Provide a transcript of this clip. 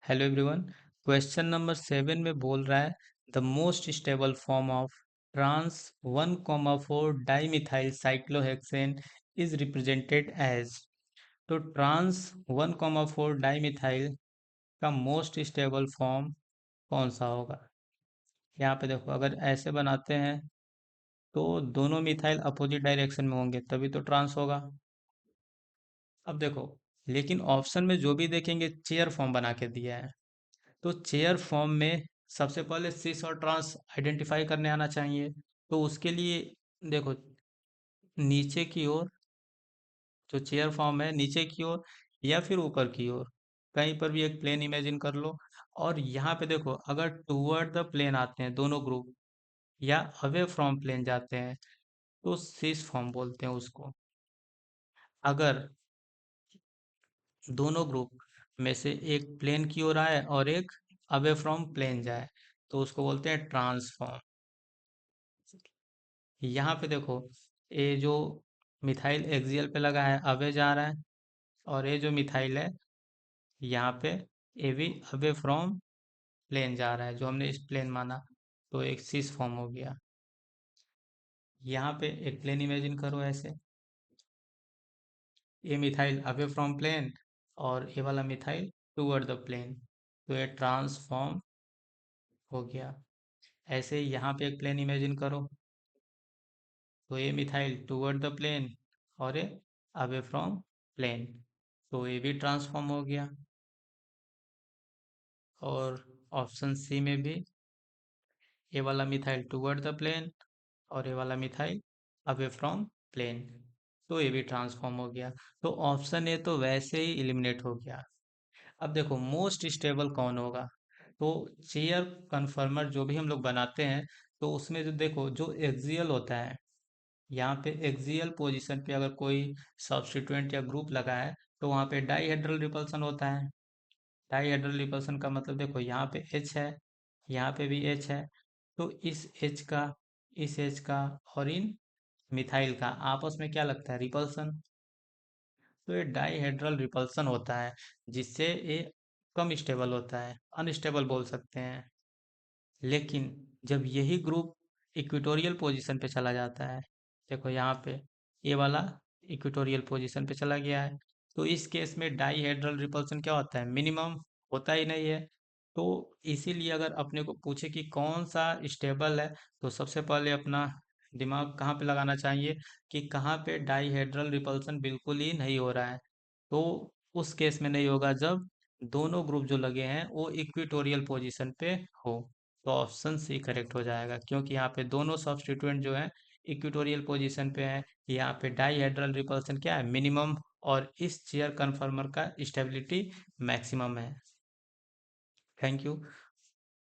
Hello everyone. Question number 7 में बोल रहा है the most stable form of trans 1,4 dimethyl cyclohexane is represented as. तो ट्रांस 1,4 डाइमिथाइल का मोस्ट स्टेबल फॉर्म कौन सा होगा? यहाँ पे देखो, अगर ऐसे बनाते हैं तो दोनों मिथाइल अपोजिट डायरेक्शन में होंगे तभी तो ट्रांस होगा। अब देखो, लेकिन ऑप्शन में जो भी देखेंगे चेयर फॉर्म बना के दिया है, तो चेयर फॉर्म में सबसे पहले सिस और ट्रांस आइडेंटिफाई करने आना चाहिए। तो उसके लिए देखो, नीचे की ओर जो चेयर फॉर्म है, नीचे की ओर या फिर ऊपर की ओर, कहीं पर भी एक प्लेन इमेजिन कर लो। और यहाँ पे देखो, अगर टूवर्ड द प्लेन आते हैं दोनों ग्रुप या अवे फ्रॉम प्लेन जाते हैं तो सिस फॉर्म बोलते हैं उसको। अगर दोनों ग्रुप में से एक प्लेन की ओर आए और एक अवे फ्रॉम प्लेन जाए तो उसको बोलते हैं ट्रांसफॉर्म। यहाँ पे देखो, ये जो मिथाइल एक्सियल पे लगा है अवे जा रहा है, और ये जो मिथाइल है यहाँ पे ये भी अवे फ्रॉम प्लेन जा रहा है, जो हमने इस प्लेन माना, तो एक सिस फॉर्म हो गया। यहाँ पे एक प्लेन इमेजिन करो ऐसे, ये मिथाइल अवे फ्रॉम प्लेन और ये वाला मिथाइल टूवर्ड द प्लेन, तो ये ट्रांसफॉर्म हो गया। ऐसे ही यहाँ पे एक प्लेन इमेजिन करो, तो ये मिथाइल टूवर्ड द प्लेन और ये अवे फ्रॉम प्लेन, तो ये भी ट्रांसफॉर्म हो गया। और ऑप्शन सी में भी ये वाला मिथाइल टूवर्ड द प्लेन और ये वाला मिथाइल अवे फ्रॉम प्लेन, तो ये भी ट्रांसफॉर्म हो गया। तो ऑप्शन ए तो वैसे ही इलिमिनेट हो गया। अब देखो, मोस्ट स्टेबल कौन होगा? तो चेयर कन्फर्मर जो भी हम लोग बनाते हैं, तो उसमें जो देखो, जो एक्सियल होता है, यहाँ पे एक्सियल पोजीशन पे अगर कोई सब्स्टिट्यूएंट या ग्रुप लगा है तो वहाँ पे डाईहेड्रल रिपल्सन होता है। डाईहेड्रल रिपल्सन का मतलब देखो, यहाँ पे H है, यहाँ पे भी H है, तो इस H का, इस H का और इन मिथाइल का आपस में क्या लगता है? रिपल्सन। तो ये डाईहेड्रल रिपल्सन होता है, जिससे ये कम स्टेबल होता है, अनस्टेबल बोल सकते हैं। लेकिन जब यही ग्रुप इक्वेटोरियल पोजीशन पे चला जाता है, देखो यहाँ पे ये वाला इक्वेटोरियल पोजीशन पे चला गया है, तो इस केस में डाईहेड्रल रिपल्सन क्या होता है? मिनिमम होता ही नहीं है। तो इसीलिए अगर अपने को पूछे कि कौन सा स्टेबल है, तो सबसे पहले अपना दिमाग कहाँ पे लगाना चाहिए कि कहाँ पे डाईहेड्रल रिपल्सन बिल्कुल ही नहीं हो रहा है। तो उस केस में नहीं होगा जब दोनों ग्रुप जो लगे हैं वो इक्वेटोरियल पोजीशन पे हो। तो ऑप्शन सी करेक्ट हो जाएगा, क्योंकि यहाँ पे दोनों सब्स्टिट्यूएंट जो है इक्वेटोरियल पोजीशन पे है। यहाँ पे डाईहेड्रल रिपल्सन क्या है? मिनिमम। और इस चेयर कन्फर्मर का स्टेबिलिटी मैक्सिमम है। Thank you.